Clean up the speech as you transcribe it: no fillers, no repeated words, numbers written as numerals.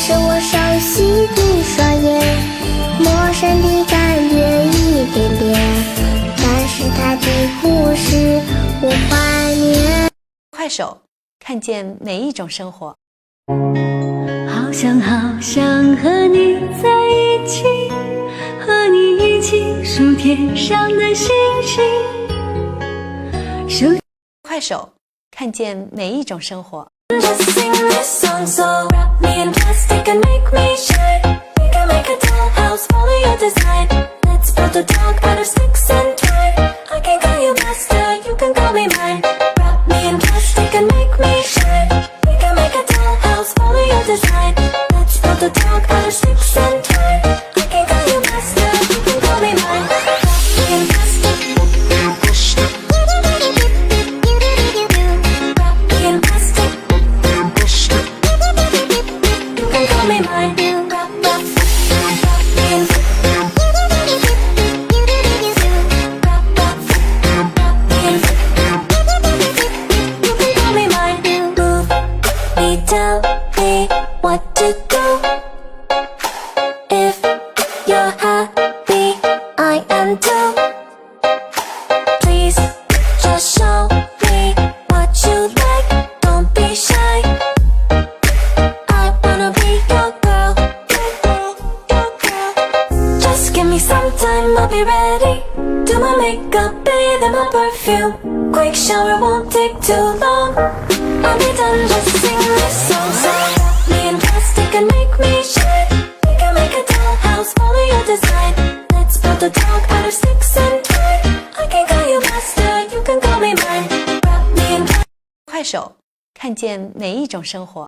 是我熟悉的双眼，陌生的感觉一点点，但是他的故事我怀念。快手，看见每一种生活。好想好想和你在一起，和你一起数天上的星星。快手，看见每一种生活。Just sing this song, so wrap me in plastic and make me shine. We can make a dollhouse, follow your design. Let's build a dog out of sticks and twine. I can call you master, you can call me mine. Wrap me in plastic and make me shine. We can make a dollhouse, follow your design. Let's build a dog out of sticks and twine. I can call you master, you can call me mine. Wrap me in plastic. Tell me what to do. If you're happy, I am too. Please just show me what you like. Don't be shy. I wanna be your girl. Just give me some time, I'll be ready. Do my makeup, bathe in my perfume. Quick shower won't take too long. I'll be done, just sing this song. So wrap me in plastic and make me shine. We can make a dollhouse, follow your design. Let's build a dog out of sticks and twine. I can call you master, you can call me mine. Wrap me in. 快手，看见每一种生活。